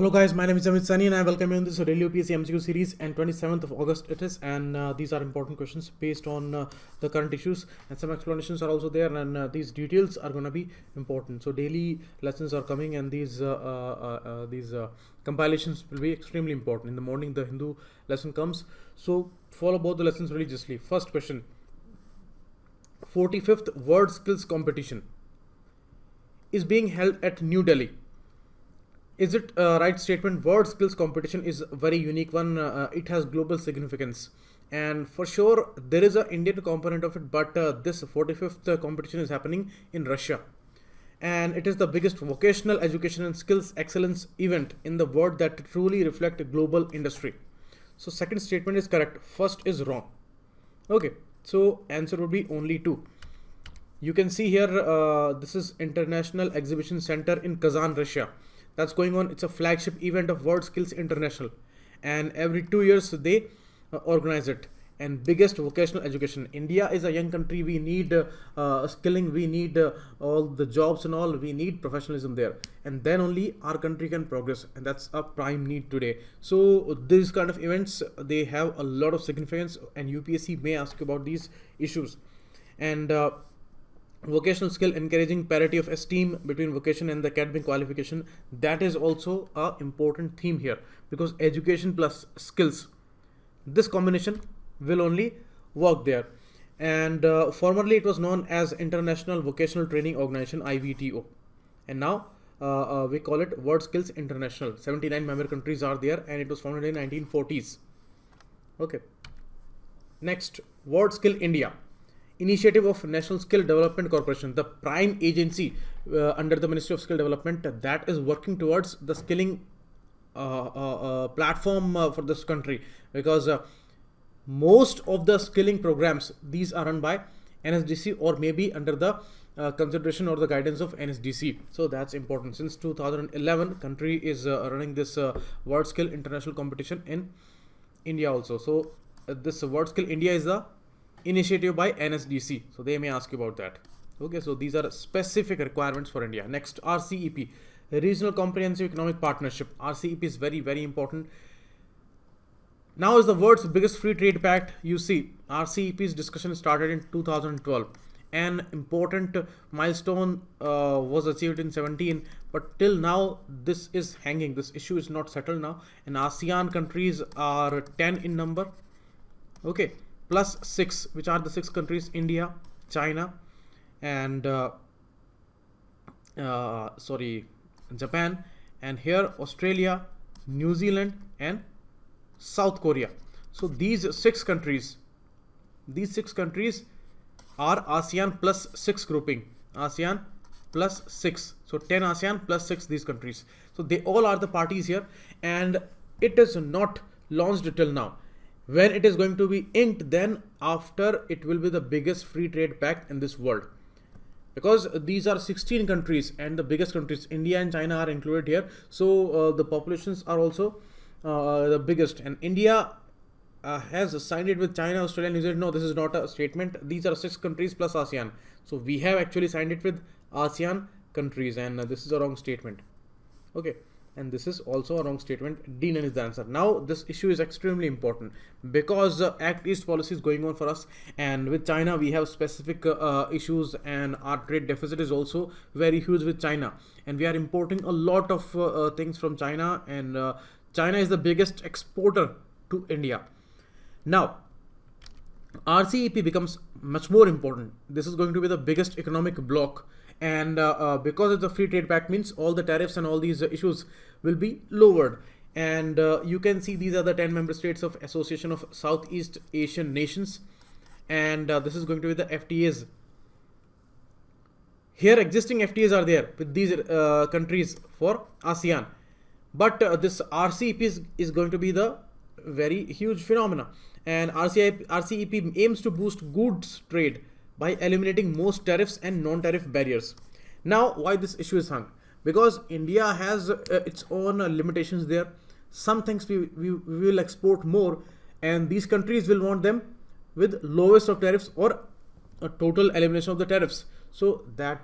Hello guys, my name is Amit Sani and I welcome you in this daily UPSC MCQ series, and 27th of August it is, and these are important questions based on the current issues, and some explanations are also there, and these details are going to be important. So daily lessons are coming, and these compilations will be extremely important. In the morning the Hindu lesson comes, so follow both the lessons religiously. First question: 45th Word Skills Competition is being held at New Delhi. Is it a right statement? Word skills competition is a very unique one. It has global significance, and for sure there is an Indian component of it, but this 45th competition is happening in Russia, and it is the biggest vocational education and skills excellence event in the world that truly reflect global industry. So second statement is correct, first is wrong. Okay, so answer would be only 2. You can see here, this is International Exhibition Center in Kazan, Russia. That's going on. It's a flagship event of World Skills International, and every 2 years they organize it. And biggest vocational education. India is a young country. We need skilling. We need all the jobs and all. We need professionalism there, and then only our country can progress. And that's a prime need today. So these kind of events, they have a lot of significance, and UPSC may ask you about these issues. And vocational skill encouraging parity of esteem between vocation and the academic qualification, that is also a important theme here, because education plus skills, this combination will only work there. And formerly it was known as International Vocational Training Organization, IVTO, and now we call it World Skills International. 79 member countries are there, and it was founded in 1940s. Okay, next, Word Skill India, initiative of National Skill Development Corporation, the prime agency under the Ministry of Skill Development that is working towards the skilling platform for this country, because most of the skilling programs, these are run by NSDC, or maybe under the consideration or the guidance of NSDC. So that's important. Since 2011 country is running this World Skill International competition in India also. So this World Skill India is the initiative by NSDC, so they may ask you about that. Okay, so these are specific requirements for India. Next, RCEP, Regional Comprehensive Economic Partnership. RCEP is very, very important. Now is the world's biggest free trade pact. You see, RCEP's discussion started in 2012. An important milestone was achieved in 17, but till now this is hanging. This issue is not settled now, and ASEAN countries are 10 in number. Okay, plus 6, which are the 6 countries: India, China, and Japan, and here Australia, New Zealand, and South Korea. So these 6 countries are ASEAN plus 6 grouping. ASEAN plus 6, so 10 ASEAN plus 6 these countries. So they all are the parties here, and it is not launched till now. When it is going to be inked, then after it will be the biggest free trade pact in this world, because these are 16 countries, and the biggest countries, India and China, are included here. So the populations are also the biggest, and India has signed it with China, Australia, New Zealand. No, this is not a statement. These are 6 countries plus ASEAN. So we have actually signed it with ASEAN countries, and this is a wrong statement. Okay, and this is also a wrong statement. D is the answer. Now this issue is extremely important, because Act East policy is going on for us, and with China we have specific issues, and our trade deficit is also very huge with China, and we are importing a lot of things from China, and China is the biggest exporter to India. Now RCEP becomes much more important. This is going to be the biggest economic bloc, and because of the free trade pact, means all the tariffs and all these issues will be lowered. And you can see these are the 10 member states of Association of Southeast Asian Nations, and this is going to be the FTAs. Here existing FTAs are there with these countries for ASEAN, but this RCEP is going to be the very huge phenomena, and RCEP aims to boost goods trade by eliminating most tariffs and non-tariff barriers. Now, why this issue is hung? Because India has its own limitations there. Some things we will export more, and these countries will want them with lowest of tariffs or a total elimination of the tariffs. So that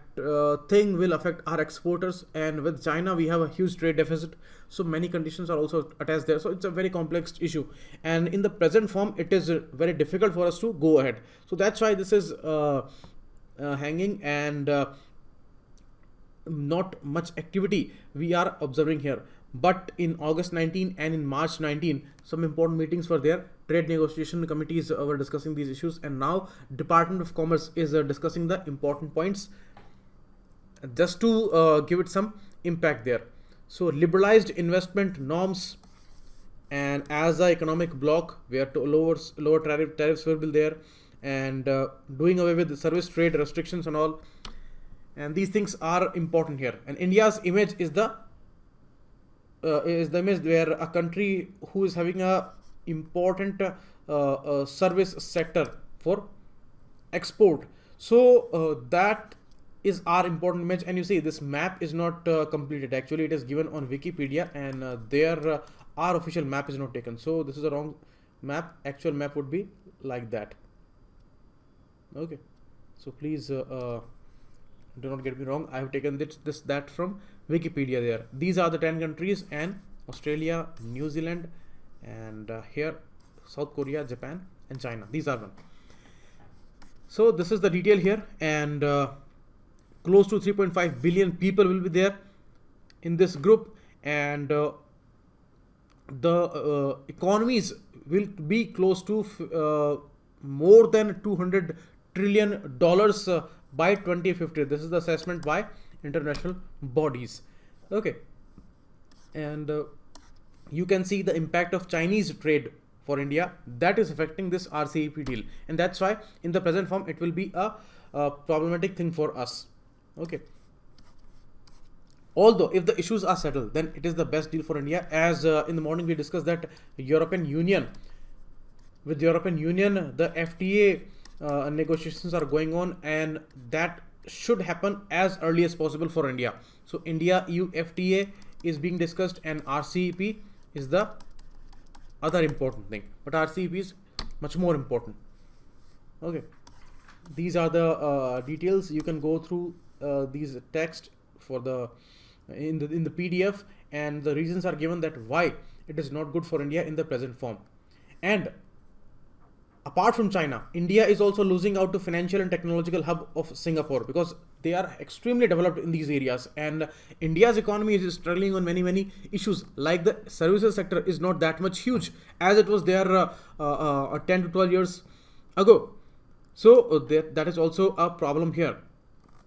thing will affect our exporters, and with China we have a huge trade deficit, so many conditions are also attached there. So it's a very complex issue, and in the present form it is very difficult for us to go ahead. So that's why this is hanging, and not much activity we are observing here. But in August 19 and in March 19, some important meetings were there. Trade negotiation committees were discussing these issues, and now Department of Commerce is discussing the important points just to give it some impact there. So liberalized investment norms, and as an economic bloc where lower tariffs will be there, and doing away with the service trade restrictions and all, and these things are important here. And India's image is the image where a country who is having a important service sector for export. So that is our important image. And you see this map is not completed. Actually it is given on Wikipedia, and there our official map is not taken. So this is a wrong map. Actual map would be like that. Okay, so please do not get me wrong. I have taken that from Wikipedia there. These are the 10 countries, and Australia, New Zealand, and here South Korea, Japan, and China. These are one. So this is the detail here, and close to 3.5 billion people will be there in this group, and the economies will be close to more than $200 trillion by 2050. This is the assessment by international bodies. Okay, and you can see the impact of Chinese trade for India that is affecting this RCEP deal, and that's why in the present form it will be a problematic thing for us. Okay, although if the issues are settled, then it is the best deal for India. As in the morning we discussed that with European Union, the FTA negotiations are going on, and that should happen as early as possible for India. So India EU FTA is being discussed, and RCEP is the other important thing, but RCEP is much more important. Okay, these are the details. You can go through these text for the in the PDF, and the reasons are given that why it is not good for India in the present form. And apart from China, India is also losing out to financial and technological hub of Singapore, because they are extremely developed in these areas, and India's economy is struggling on many issues, like the services sector is not that much huge as it was there 10 to 12 years ago. So that is also a problem here.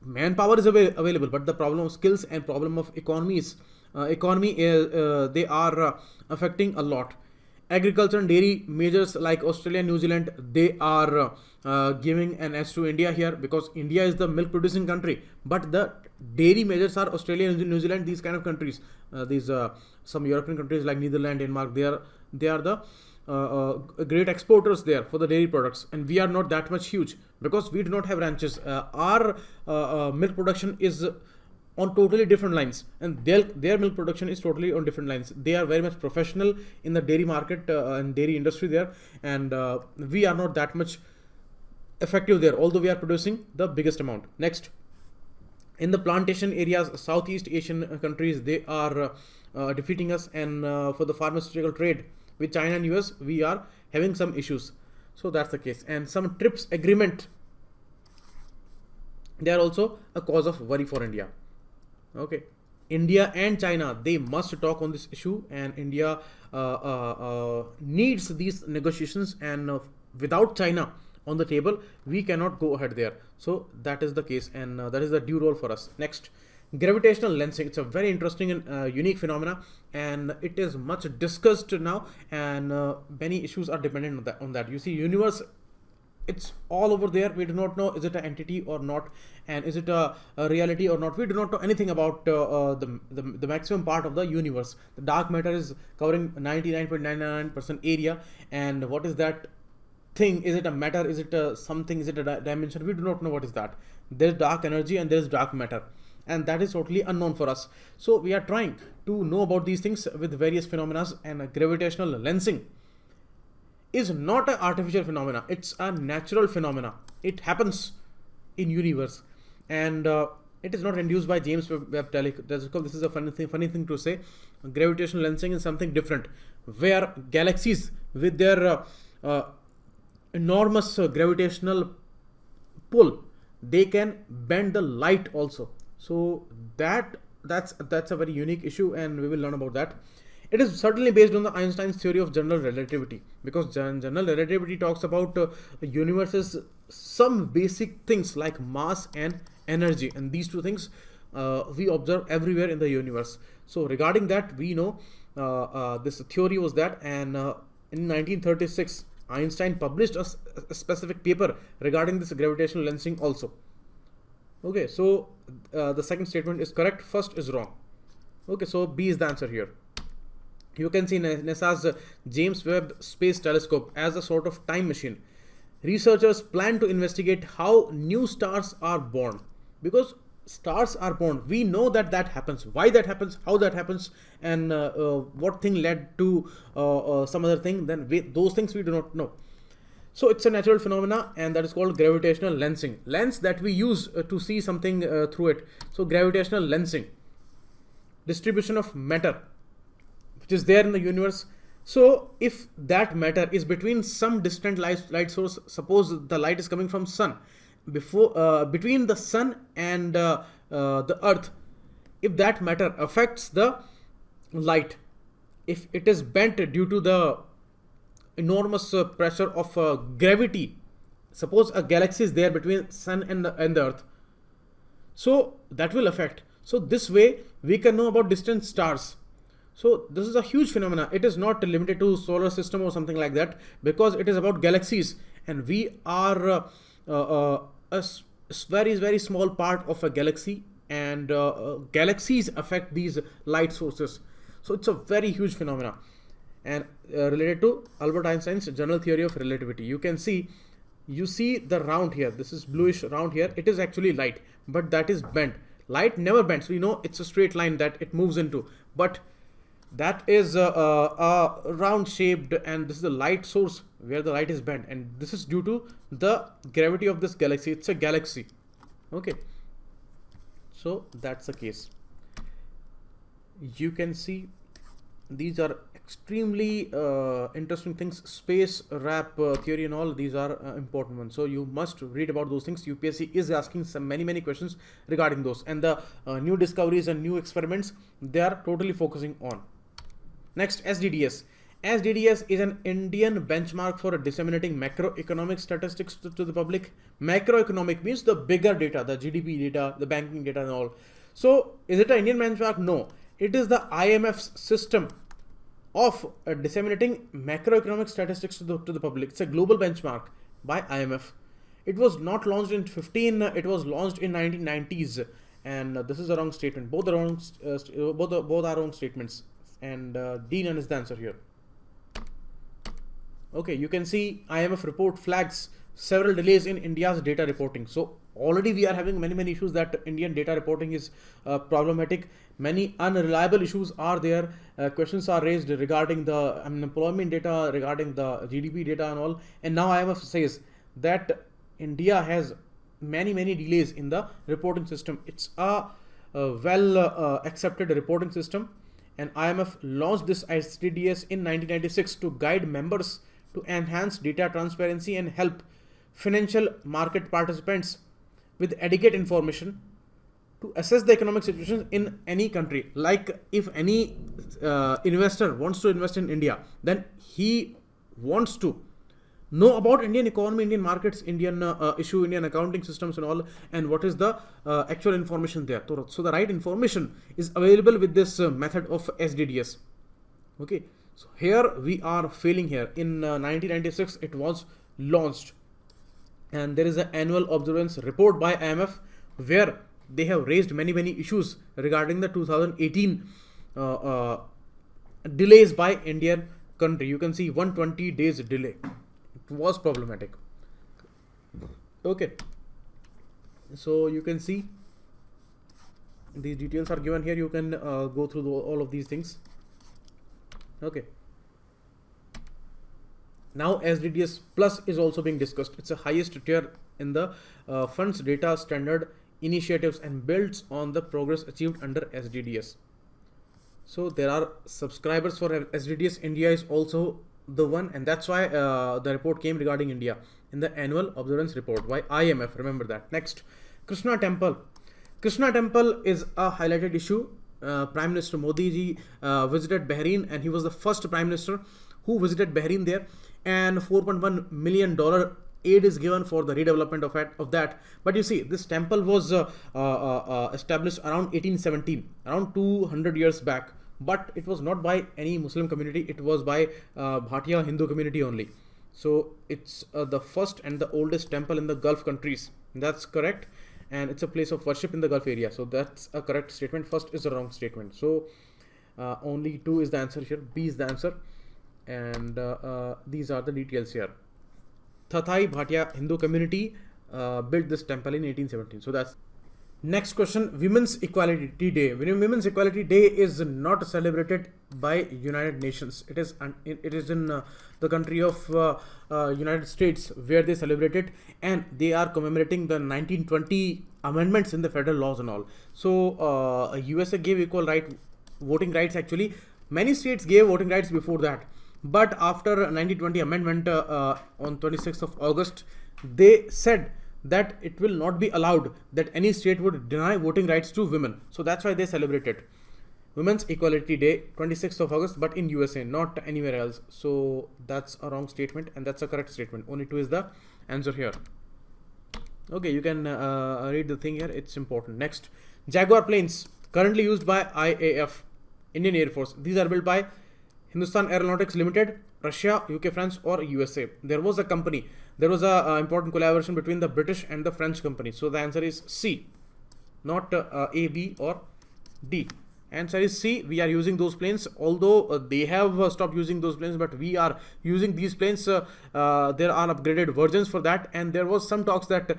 Manpower is available, but the problem of skills and problem of economy they are affecting a lot. Agriculture and dairy majors like Australia, New Zealand, they are giving an edge to India here, because India is the milk producing country, but the dairy majors are Australia, New Zealand, these kind of countries. These some European countries like Netherlands, Denmark, they are the great exporters there for the dairy products, and we are not that much huge because we do not have ranches. Our milk production is on totally different lines, and their milk production is totally on different lines. They are very much professional in the dairy market and dairy industry there, and we are not that much effective there, although we are producing the biggest amount. Next, in the plantation areas, Southeast Asian countries, they are defeating us, and for the pharmaceutical trade with China and US, we are having some issues. So that's the case, and some TRIPS agreement, they are also a cause of worry for India. Okay, India and China, they must talk on this issue, and India needs these negotiations, and without China on the table, we cannot go ahead there. So that is the case, and that is the due role for us. Next, gravitational lensing. It's a very interesting and unique phenomena, and it is much discussed now, and many issues are dependent on that. You see, universe, it's all over there. We do not know, is it an entity or not, and is it a reality or not. We do not know anything about the maximum part of the universe. The dark matter is covering 99.99% area, and what is that thing? Is it a matter? Is it a something? Is it a dimension? We do not know what is that. There's dark energy and there's dark matter, and that is totally unknown for us. So we are trying to know about these things with various phenomena, and gravitational lensing is not an artificial phenomena. It's a natural phenomena. It happens in universe, and it is not induced by James Webb Telescope. This is a funny thing to say. Gravitational lensing is something different, where galaxies with their enormous gravitational pull, they can bend the light also. So that's a very unique issue, and we will learn about that. It is certainly based on the Einstein's theory of general relativity, because general relativity talks about the universe's some basic things like mass and energy, and these two things we observe everywhere in the universe. So regarding that, we know this theory was that, and in 1936 Einstein published a specific paper regarding this gravitational lensing also. Okay, so the second statement is correct, first is wrong. Okay, so B is the answer here. You can see NASA's James Webb Space Telescope as a sort of time machine. Researchers plan to investigate how new stars are born, because stars are born. We know that happens. Why that happens, how that happens, and what thing led to some other thing, then those things we do not know. So it's a natural phenomena, and that is called gravitational lensing. Lens that we use to see something through it. So gravitational lensing. Distribution of matter which is there in the universe. So if that matter is between some distant light source, suppose the light is coming from sun, between the sun and the earth, if that matter affects the light, if it is bent due to the enormous pressure of gravity, suppose a galaxy is there between sun and the earth, so that will affect. So this way we can know about distant stars. So this is a huge phenomena. It is not limited to solar system or something like that, because it is about galaxies, and we are a very small part of a galaxy, and galaxies affect these light sources. So it's a very huge phenomena, and related to Albert Einstein's general theory of relativity. You see the round here, this is bluish round here, it is actually light, but that is bent. Light never bends. We know it's a straight line that it moves into, but that is a round shaped, and this is the light source where the light is bent, and this is due to the gravity of this galaxy. It's a galaxy. Okay, so that's the case. You can see these are extremely interesting things. Space wrap theory and all, these are important ones, so you must read about those things. UPSC is asking some many questions regarding those, and the new discoveries and new experiments they are totally focusing on. Next, SDDS. SDDS is an Indian benchmark for disseminating macroeconomic statistics to the public. Macroeconomic means the bigger data, the GDP data, the banking data and all. So is it an Indian benchmark? No, it is the IMF's system of disseminating macroeconomic statistics to the public. It's a global benchmark by IMF. It was not launched in 15, it was launched in 1990s, and this is a wrong statement. Both are wrong, both are wrong statements, and D none is the answer here. Okay, you can see IMF report flags several delays in India's data reporting. So already we are having many issues that Indian data reporting is problematic. Many unreliable issues are there. Questions are raised regarding the unemployment data, regarding the GDP data and all. And now IMF says that India has many delays in the reporting system. It's a well accepted reporting system, and IMF launched this SDDS in 1996 to guide members to enhance data transparency and help financial market participants with adequate information to assess the economic situation in any country. Like if any investor wants to invest in India, then he wants to know about Indian economy, Indian markets, Indian issue, Indian accounting systems and all, and what is the actual information there. So the right information is available with this method of SDDS. Okay, so here we are failing here. In 1996 it was launched, and there is an annual observance report by IMF where they have raised many issues regarding the 2018 delays by Indian country. You can see 120 days delay. It was problematic. Okay, so you can see these details are given here. You can go through all of these things. Okay, now SDDS Plus is also being discussed. It's the highest tier in the funds data standard initiatives and builds on the progress achieved under SDDS. So there are subscribers for SDDS. India is also the one, and that's why the report came regarding India in the annual observance report by IMF. Remember that. Next, Krishna Temple. Krishna Temple is a highlighted issue. Prime Minister Modi ji visited Bahrain, and he was the first Prime Minister who visited Bahrain there, and $4.1 million aid is given for the redevelopment of that. But you see, this temple was established around 1817, around 200 years back. But it was not by any Muslim community, it was by Bhatia Hindu community only. So it's the first and the oldest temple in the Gulf countries. That's correct. And it's a place of worship in the Gulf area. So that's a correct statement. First is a wrong statement. So only 2 is the answer here. B is the answer. And these are the details here. Thatai Bhatia Hindu community built this temple in 1817. So that's next question. Women's Equality Day. Women's Equality Day is not celebrated by United Nations. It is in the country of United States where they celebrate it, and they are commemorating the 1920 amendments in the federal laws and all. So USA gave voting rights. Actually, many states gave voting rights before that, but after 1920 amendment on 26th of August, they said that it will not be allowed that any state would deny voting rights to women. So that's why they celebrated Women's Equality Day 26th of August, but in USA, not anywhere else. So that's a wrong statement, and that's a correct statement. Only 2 is the answer here. Okay, you can read the thing here. It's important. Next, Jaguar planes currently used by IAF, Indian Air Force. These are built by Hindustan Aeronautics Limited, Russia, UK, France, or USA. There was a company. There was a important collaboration between the British and the French company. So the answer is C, not A, B, or D. Answer is C. We are using those planes, although they have stopped using those planes, but we are using these planes. There are upgraded versions for that, and there was some talks that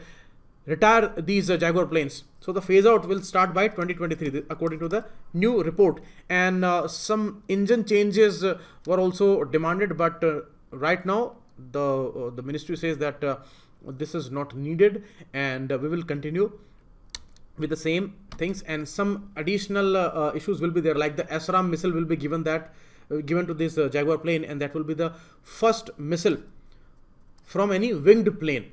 retire these Jaguar planes. So the phase out will start by 2023 according to the new report, and some engine changes were also demanded, but right now the ministry says that this is not needed, and we will continue with the same things, and some additional issues will be there, like the SRAM missile will be given to this Jaguar plane, and that will be the first missile from any winged plane.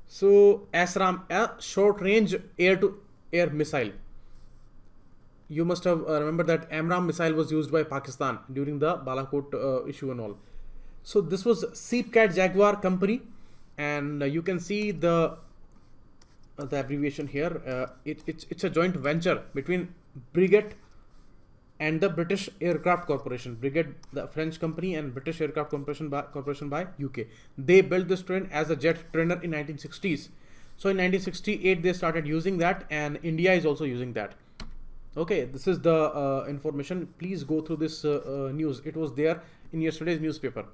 So SRAM, a short range air to air missile. You must have remembered that AMRAAM missile was used by Pakistan during the Balakot issue and all. So this was SIP Jaguar company, and you can see the abbreviation here. It's a joint venture between Brigade and the British Aircraft Corporation. Brigade, the French company, and British Aircraft Corporation by UK. They built this train as a jet trainer in 1960s. So in 1968 they started using that, and India is also using that. Okay, this is the information. Please go through this news. It was there in yesterday's newspaper.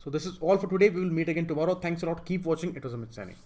So this is all for today. We will meet again tomorrow. Thanks a lot. Keep watching. It was Amit signing.